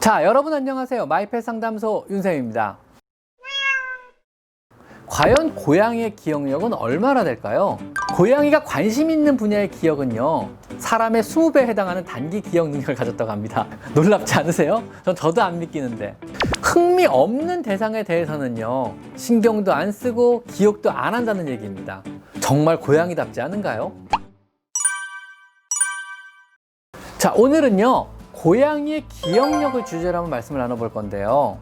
자, 여러분 안녕하세요. 마이펫 상담소 윤쌤입니다. 과연 고양이의 기억력은 얼마나 될까요? 고양이가 관심 있는 분야의 기억은요, 사람의 20배에 해당하는 단기 기억 능력을 가졌다고 합니다. 놀랍지 않으세요? 저도 안 믿기는데. 흥미 없는 대상에 대해서는요, 신경도 안 쓰고 기억도 안 한다는 얘기입니다. 정말 고양이답지 않은가요? 자, 오늘은요, 고양이의 기억력을 주제로 한번 말씀을 나눠볼 건데요.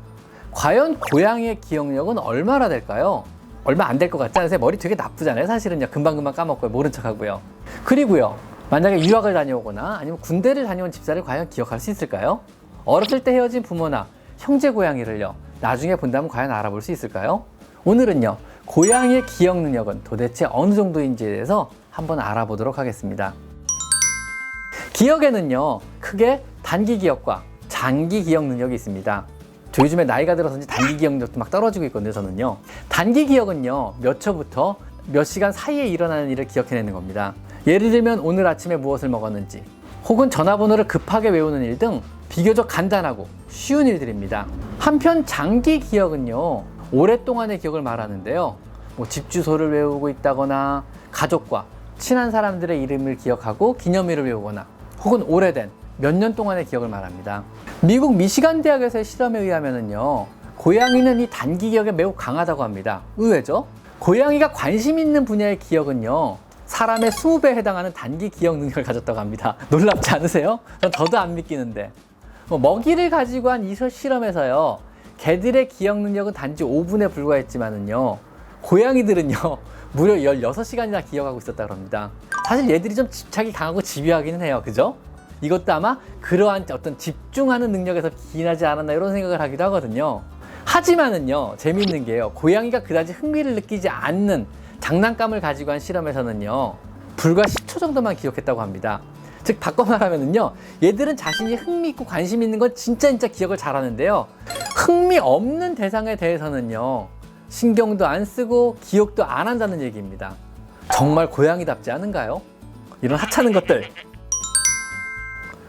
과연 고양이의 기억력은 얼마나 될까요? 얼마 안 될 것 같지 않으세요? 머리 되게 나쁘잖아요. 사실은요. 금방금방 까먹고요. 모른 척하고요. 그리고요. 만약에 유학을 다녀오거나 아니면 군대를 다녀온 집사를 과연 기억할 수 있을까요? 어렸을 때 헤어진 부모나 형제 고양이를요. 나중에 본다면 과연 알아볼 수 있을까요? 오늘은요. 고양이의 기억 능력은 도대체 어느 정도인지에 대해서 한번 알아보도록 하겠습니다. 기억에는요. 크게 단기 기억과 장기 기억 능력이 있습니다. 저 요즘에 나이가 들어서인지 단기 기억력도 막 떨어지고 있거든요. 저는요. 단기 기억은요. 몇 초부터 몇 시간 사이에 일어나는 일을 기억해내는 겁니다. 예를 들면 오늘 아침에 무엇을 먹었는지, 혹은 전화번호를 급하게 외우는 일 등 비교적 간단하고 쉬운 일들입니다. 한편 장기 기억은요. 오랫동안의 기억을 말하는데요. 집 주소를 외우고 있다거나 가족과 친한 사람들의 이름을 기억하고 기념일을 외우거나, 혹은 오래된 몇 년 동안의 기억을 말합니다. 미국 미시간 대학에서의 실험에 의하면요, 고양이는 이 단기 기억에 매우 강하다고 합니다. 의외죠? 고양이가 관심 있는 분야의 기억은요, 사람의 20배에 해당하는 단기 기억 능력을 가졌다고 합니다. 놀랍지 않으세요? 저도 안 믿기는데. 먹이를 가지고 한 이 실험에서요, 개들의 기억 능력은 단지 5분에 불과했지만은요, 고양이들은요, 무려 16시간이나 기억하고 있었다고 합니다. 사실 얘들이 좀 집착이 강하고 집요하기는 해요. 그죠? 이것도 아마 그러한 어떤 집중하는 능력에서 기인하지 않았나 이런 생각을 하기도 하거든요. 하지만은요, 재미있는 게요, 고양이가 그다지 흥미를 느끼지 않는 장난감을 가지고 한 실험에서는요, 불과 10초 정도만 기억했다고 합니다. 즉 바꿔 말하면은요, 얘들은 자신이 흥미 있고 관심 있는 건 진짜 기억을 잘하는데요, 흥미 없는 대상에 대해서는요, 신경도 안 쓰고 기억도 안 한다는 얘기입니다. 정말 고양이답지 않은가요? 이런 하찮은 것들.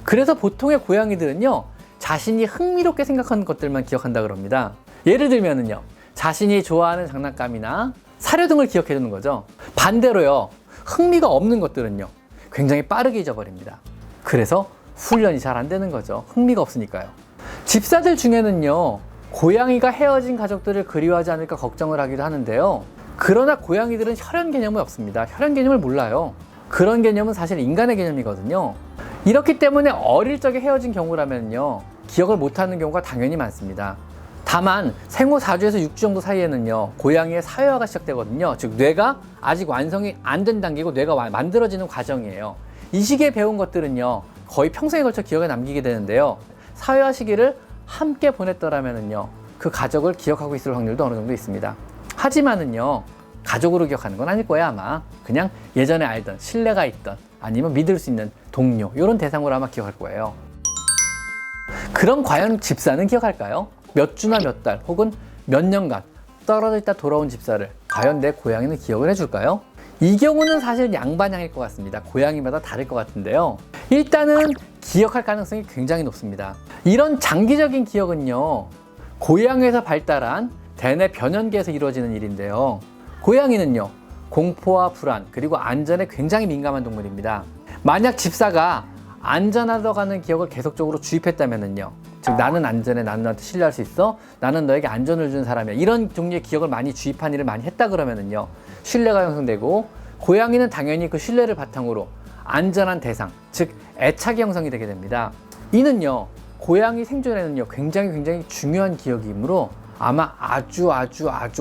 그래서 보통의 고양이들은요, 자신이 흥미롭게 생각하는 것들만 기억한다 그럽니다. 예를 들면은요, 자신이 좋아하는 장난감이나 사료 등을 기억해 두는 거죠. 반대로요, 흥미가 없는 것들은요, 굉장히 빠르게 잊어버립니다. 그래서 훈련이 잘 안 되는 거죠. 흥미가 없으니까요. 집사들 중에는요, 고양이가 헤어진 가족들을 그리워하지 않을까 걱정을 하기도 하는데요. 그러나 고양이들은 혈연 개념이 없습니다. 혈연 개념을 몰라요. 그런 개념은 사실 인간의 개념이거든요. 이렇기 때문에 어릴 적에 헤어진 경우라면요, 기억을 못하는 경우가 당연히 많습니다. 다만 생후 4주에서 6주 정도 사이에는요, 고양이의 사회화가 시작되거든요. 즉 뇌가 아직 완성이 안 된 단계고 뇌가 만들어지는 과정이에요. 이 시기에 배운 것들은요, 거의 평생에 걸쳐 기억에 남기게 되는데요, 사회화 시기를 함께 보냈더라면은요, 그 가족을 기억하고 있을 확률도 어느 정도 있습니다. 하지만은요, 가족으로 기억하는 건 아닐 거야. 아마 그냥 예전에 알던, 신뢰가 있던, 아니면 믿을 수 있는 동료, 이런 대상으로 아마 기억할 거예요. 그럼 과연 집사는 기억할까요? 몇 주나 몇 달 혹은 몇 년간 떨어져 있다 돌아온 집사를 과연 내 고양이는 기억을 해줄까요? 이 경우는 사실 양반향일 것 같습니다. 고양이마다 다를 것 같은데요, 일단은 기억할 가능성이 굉장히 높습니다. 이런 장기적인 기억은요, 고양이에서 발달한 대뇌 변연계에서 이루어지는 일인데요, 고양이는요, 공포와 불안 그리고 안전에 굉장히 민감한 동물입니다. 만약 집사가 안전하다고 하는 기억을 계속적으로 주입했다면요, 즉 나는 안전해, 나는 너한테 신뢰할 수 있어, 나는 너에게 안전을 주는 사람이야, 이런 종류의 기억을 많이 주입한 일을 많이 했다 그러면은요, 신뢰가 형성되고, 고양이는 당연히 그 신뢰를 바탕으로 안전한 대상, 즉 애착이 형성이 되게 됩니다. 이는요, 고양이 생존에는요, 굉장히 중요한 기억이므로 아마 아주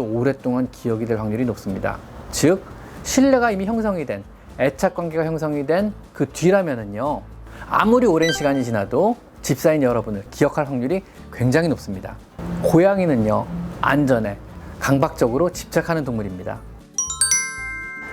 오랫동안 기억이 될 확률이 높습니다. 즉 신뢰가 이미 형성이 된, 애착 관계가 형성이 된 그 뒤라면은요, 아무리 오랜 시간이 지나도 집사인 여러분을 기억할 확률이 굉장히 높습니다. 고양이는요, 안전에 강박적으로 집착하는 동물입니다.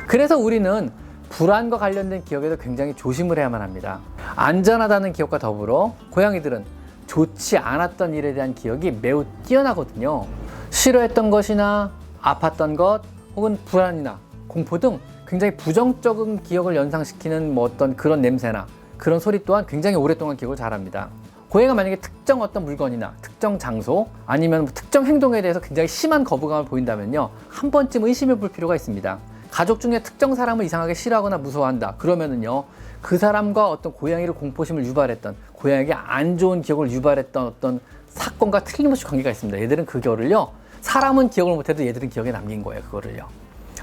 그래서 우리는 불안과 관련된 기억에도 굉장히 조심을 해야만 합니다. 안전하다는 기억과 더불어 고양이들은 좋지 않았던 일에 대한 기억이 매우 뛰어나거든요. 싫어했던 것이나 아팠던 것, 혹은 불안이나 공포 등 굉장히 부정적인 기억을 연상시키는 어떤 그런 냄새나 그런 소리 또한 굉장히 오랫동안 기억을 잘합니다. 고양이가 만약에 특정 어떤 물건이나 특정 장소 아니면 특정 행동에 대해서 굉장히 심한 거부감을 보인다면요, 한 번쯤 의심해 볼 필요가 있습니다. 가족 중에 특정 사람을 이상하게 싫어하거나 무서워한다 그러면은요, 그 사람과 어떤 고양이를 공포심을 유발했던, 고양이에게 안 좋은 기억을 유발했던 어떤 사건과 틀림없이 관계가 있습니다. 얘들은 그거를요, 사람은 기억을 못해도 얘들은 기억에 남긴 거예요. 그거를요.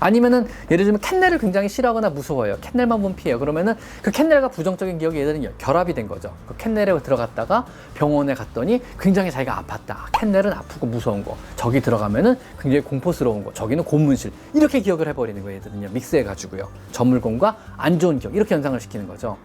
아니면은 예를 들면 캔넬을 굉장히 싫어하거나 무서워해요. 캔넬만 보면 피해요. 그러면은 그 캔넬과 부정적인 기억이 얘들은 결합이 된 거죠. 그 캔넬에 들어갔다가 병원에 갔더니 굉장히 자기가 아팠다. 캔넬은 아프고 무서운 거, 저기 들어가면은 굉장히 공포스러운 거, 저기는 고문실, 이렇게 기억을 해버리는 거예요. 얘들은요, 믹스해가지고요, 저 물건과 안 좋은 기억, 이렇게 연상을 시키는 거죠.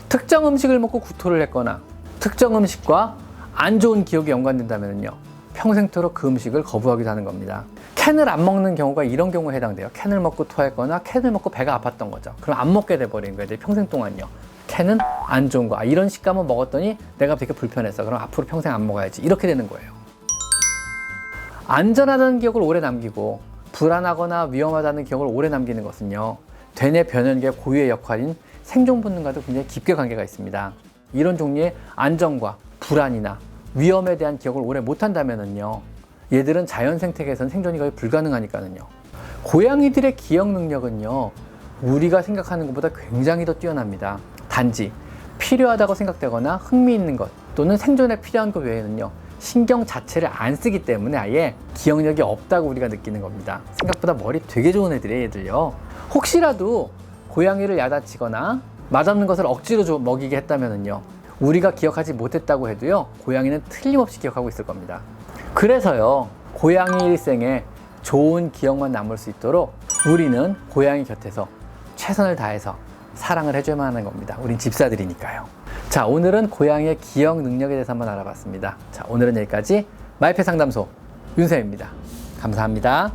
특정 음식을 먹고 구토를 했거나 특정 음식과 안 좋은 기억이 연관된다면요, 평생토록 그 음식을 거부하기도 하는 겁니다. 캔을 안 먹는 경우가 이런 경우에 해당돼요. 캔을 먹고 토했거나 캔을 먹고 배가 아팠던 거죠. 그럼 안 먹게 돼버린 거예요. 평생 동안요. 캔은 안 좋은 거. 이런 식감을 먹었더니 내가 되게 불편했어. 그럼 앞으로 평생 안 먹어야지. 이렇게 되는 거예요. 안전하다는 기억을 오래 남기고 불안하거나 위험하다는 기억을 오래 남기는 것은요, 대뇌 변연계의 고유의 역할인 생존 본능과도 굉장히 깊게 관계가 있습니다. 이런 종류의 안전과 불안이나 위험에 대한 기억을 오래 못한다면은요, 얘들은 자연 생태계에서는 생존이 거의 불가능하니까요. 고양이들의 기억 능력은요, 우리가 생각하는 것보다 굉장히 더 뛰어납니다. 단지 필요하다고 생각되거나 흥미있는 것 또는 생존에 필요한 것 외에는요, 신경 자체를 안 쓰기 때문에 아예 기억력이 없다고 우리가 느끼는 겁니다. 생각보다 머리 되게 좋은 애들이에요, 얘들요. 혹시라도 고양이를 야단치거나 맛없는 것을 억지로 먹이게 했다면은요, 우리가 기억하지 못했다고 해도요, 고양이는 틀림없이 기억하고 있을 겁니다. 그래서요, 고양이 일생에 좋은 기억만 남을 수 있도록 우리는 고양이 곁에서 최선을 다해서 사랑을 해줘야만 하는 겁니다. 우린 집사들이니까요. 자, 오늘은 고양이의 기억 능력에 대해서 한번 알아봤습니다. 자, 오늘은 여기까지 마이펫 상담소 윤쌤입니다. 감사합니다.